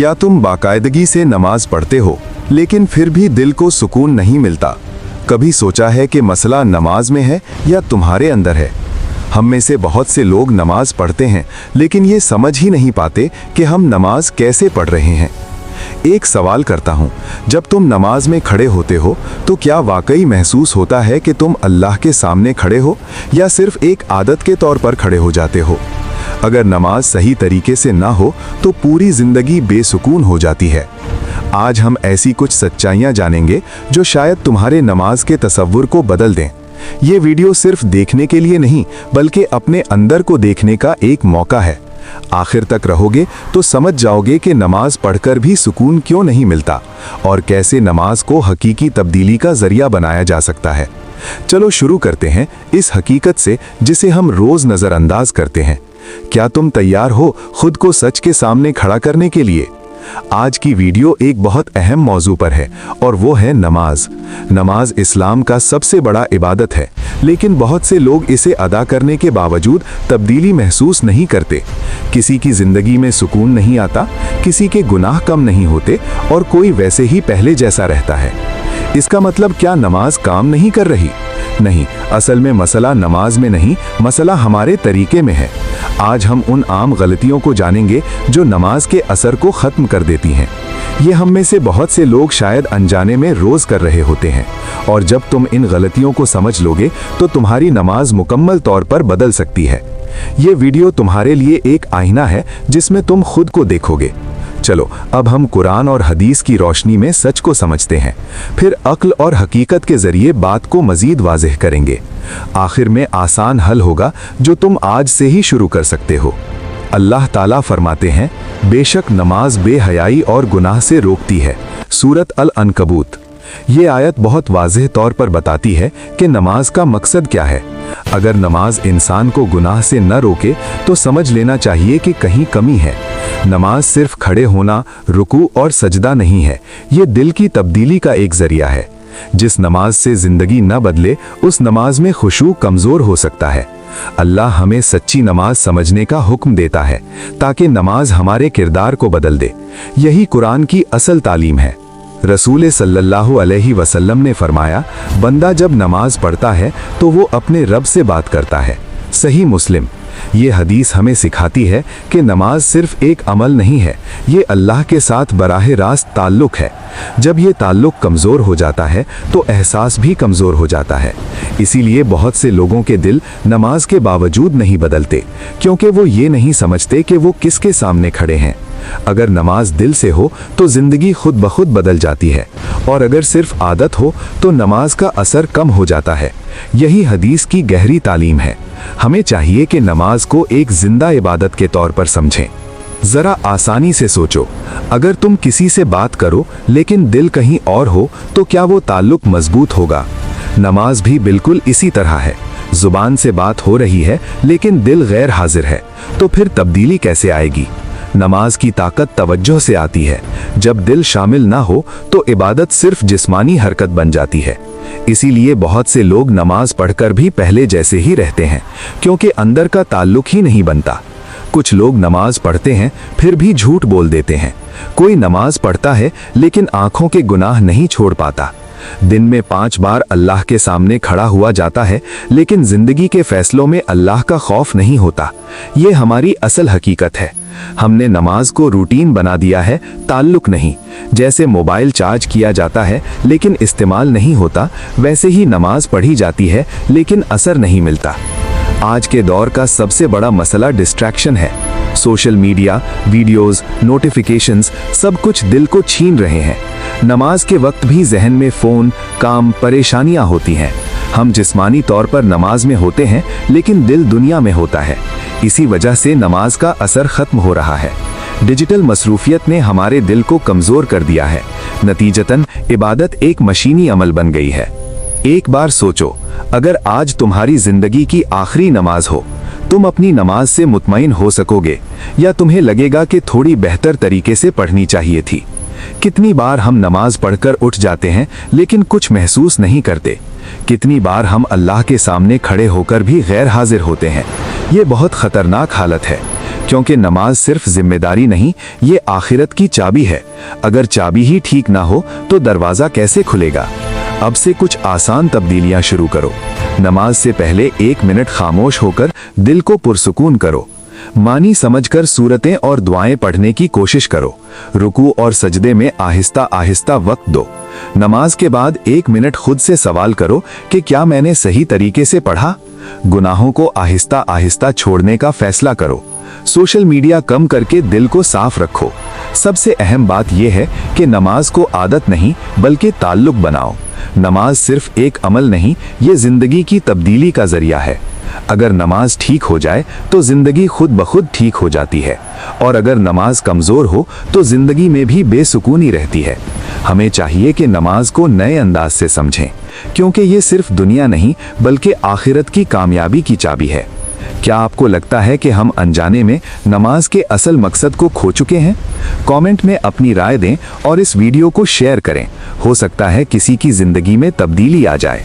क्या तुम बाकायदगी से नमाज पढ़ते हो लेकिन फिर भी दिल को सुकून नहीं मिलता? कभी सोचा है कि मसला नमाज में है या तुम्हारे अंदर है? हम में से बहुत से लोग नमाज पढ़ते हैं लेकिन ये समझ ही नहीं पाते कि हम नमाज कैसे पढ़ रहे हैं। एक सवाल करता हूँ, जब तुम नमाज में खड़े होते हो तो क्या वाकई महसूस होता है कि तुम अल्लाह के सामने खड़े हो या सिर्फ एक आदत के तौर पर खड़े हो जाते हो? अगर नमाज सही तरीके से ना हो तो पूरी जिंदगी बेसुकून हो जाती है। आज हम ऐसी कुछ सच्चाइयाँ जानेंगे जो शायद तुम्हारे नमाज के तसव्वुर को बदल दें। ये वीडियो सिर्फ देखने के लिए नहीं बल्कि अपने अंदर को देखने का एक मौका है। आखिर तक रहोगे तो समझ जाओगे कि नमाज पढ़कर भी सुकून क्यों नहीं मिलता और कैसे नमाज को हकीकी तब्दीली का जरिया बनाया जा सकता है। चलो शुरू करते हैं इस हकीकत से जिसे हम रोज नजरअंदाज करते हैं। क्या तुम तैयार हो खुद को सच के सामने खड़ा करने के लिए? आज की वीडियो एक बहुत अहम मौजू पर है और वो है नमाज। नमाज इस्लाम का सबसे बड़ा इबादत है, लेकिन बहुत से लोग इसे अदा करने के बावजूद तब्दीली महसूस नहीं करते। किसी की जिंदगी में सुकून नहीं आता, किसी के गुनाह कम नहीं होते और कोई वैसे ही पहले जैसा रहता है। इसका मतलब क्या नमाज काम नहीं कर रही? नहीं, असल में मसला नमाज में नहीं, मसला हमारे तरीके में है। आज हम उन आम गलतियों को जानेंगे जो नमाज के असर को खत्म कर देती हैं। ये हम में से बहुत से लोग शायद अनजाने में रोज कर रहे होते हैं, और जब तुम इन गलतियों को समझ लोगे तो तुम्हारी नमाज मुकम्मल तौर पर बदल सकती है। ये वीडियो तुम्हारे लिए एक आईना है जिसमें तुम खुद को देखोगे। चलो अब हम कुरान और हदीस की रोशनी में सच को समझते हैं, फिर अक्ल और हकीकत के जरिए बात को मजीद वाज़ेह करेंगे। आखिर में आसान हल होगा जो तुम आज से ही शुरू कर सकते हो। अल्लाह ताला फरमाते हैं, बेशक नमाज बेहयाई और गुनाह से रोकती है। सूरत अल-अनकबूत। ये आयत बहुत वाज़ेह तौर पर बताती है कि नमाज का मकसद क्या है। अगर नमाज इंसान को गुनाह से न रोके तो समझ लेना चाहिए कि कहीं कमी है। नमाज सिर्फ खड़े होना, रुकू और सजदा नहीं है, ये दिल की तब्दीली का एक जरिया है। जिस नमाज से जिंदगी न बदले उस नमाज में खुशू कमजोर हो सकता है। अल्लाह हमें सच्ची नमाज समझने का हुक्म देता है ताकि नमाज हमारे किरदार को बदल दे। यही कुरान की असल तालीम है। रसूल सल्लल्लाहु अलैहि वसल्लम ने फरमाया, बंदा जब नमाज पढ़ता है तो वो अपने रब से बात करता है। सही मुस्लिम। ये हदीस हमें सिखाती है कि नमाज सिर्फ एक अमल नहीं है, ये अल्लाह के साथ बराह रास्त ताल्लुक है। जब ये ताल्लुक कमज़ोर हो जाता है तो एहसास भी कमज़ोर हो जाता है। इसीलिए बहुत से लोगों के दिल नमाज के बावजूद नहीं बदलते, क्योंकि वो ये नहीं समझते कि वो किसके सामने खड़े हैं। अगर नमाज दिल से हो तो जिंदगी खुद ब खुद बदल जाती है, और अगर सिर्फ आदत हो तो नमाज का असर कम हो जाता है। यही हदीस की गहरी तालीम है। हमें चाहिए कि नमाज को एक जिंदा इबादत के तौर पर समझें। जरा आसानी से सोचो, अगर तुम किसी से बात करो लेकिन दिल कहीं और हो तो क्या वो ताल्लुक मजबूत होगा? नमाज भी बिल्कुल इसी तरह है। जुबान से बात हो रही है लेकिन दिल गैर हाजिर है, तो फिर तब्दीली कैसे आएगी? नमाज की ताकत तवज्जो से आती है। जब दिल शामिल ना हो तो इबादत सिर्फ जिस्मानी हरकत बन जाती है। इसीलिए बहुत से लोग नमाज पढ़कर भी पहले जैसे ही रहते हैं, क्योंकि अंदर का ताल्लुक ही नहीं बनता। कुछ लोग नमाज पढ़ते हैं फिर भी झूठ बोल देते हैं। कोई नमाज पढ़ता है लेकिन आंखों के गुनाह नहीं छोड़ पाता। दिन में 5 बार अल्लाह के सामने खड़ा हुआ जाता है लेकिन जिंदगी के फैसलों में अल्लाह का खौफ नहीं होता। ये हमारी असल हकीकत है। हमने नमाज को रूटीन बना दिया है, ताल्लुक नहीं। जैसे मोबाइल चार्ज किया जाता है लेकिन इस्तेमाल नहीं होता, वैसे ही नमाज पढ़ी जाती है लेकिन असर नहीं मिलता। आज के दौर का सबसे बड़ा मसला डिस्ट्रैक्शन है। सोशल मीडिया, वीडियोस, नोटिफिकेशंस सब कुछ दिल को छीन रहे हैं। नमाज के वक्त भी जहन में फ़ोन, काम, परेशानियां होती हैं। हम जिस्मानी तौर पर नमाज में होते हैं लेकिन दिल दुनिया में होता है। इसी वजह से नमाज का असर खत्म हो रहा है। डिजिटल मसरूफियत ने हमारे दिल को कमज़ोर कर दिया है। नतीजतन इबादत एक मशीनी अमल बन गई है। एक बार सोचो, अगर आज तुम्हारी जिंदगी की आखिरी नमाज हो, तुम अपनी नमाज से मुतमईन हो सकोगे या तुम्हें लगेगा कि थोड़ी बेहतर तरीके से पढ़नी चाहिए थी? कितनी बार हम नमाज पढ़कर उठ जाते हैं लेकिन कुछ महसूस नहीं करते। कितनी बार हम अल्लाह के सामने खड़े होकर भी गैर हाजिर होते हैं। ये बहुत खतरनाक हालत है, क्योंकि नमाज सिर्फ जिम्मेदारी नहीं, ये आखिरत की चाबी है। अगर चाबी ही ठीक ना हो तो दरवाजा कैसे खुलेगा। अब से कुछ आसान तब्दीलियां शुरू करो। नमाज से पहले 1 मिनट खामोश होकर दिल को पुरसुकून करो। मानी समझकर सूरतें और दुआएं पढ़ने की कोशिश करो। रुकू और सजदे में आहिस्ता आहिस्ता वक्त दो। नमाज के बाद 1 मिनट खुद से सवाल करो कि क्या मैंने सही तरीके से पढ़ा। गुनाहों को आहिस्ता आहिस्ता छोड़ने का फैसला करो। सोशल मीडिया कम करके दिल को साफ रखो। सबसे अहम बात यह है कि नमाज को आदत नहीं बल्कि ताल्लुक बनाओ। नमाज सिर्फ एक अमल नहीं, ये जिंदगी की तब्दीली का जरिया है। अगर नमाज ठीक हो जाए तो जिंदगी खुद ब खुद ठीक हो जाती है, और अगर नमाज कमजोर हो तो जिंदगी में भी बेसुकूनी रहती है। हमें चाहिए कि नमाज को नए अंदाज से समझें, क्योंकि ये सिर्फ दुनिया नहीं बल्कि आखिरत की कामयाबी की चाबी है। क्या आपको लगता है कि हम अनजाने में नमाज के असल मकसद को खो चुके हैं? कमेंट में अपनी राय दें और इस वीडियो को शेयर करें। हो सकता है किसी की जिंदगी में तब्दीली आ जाए।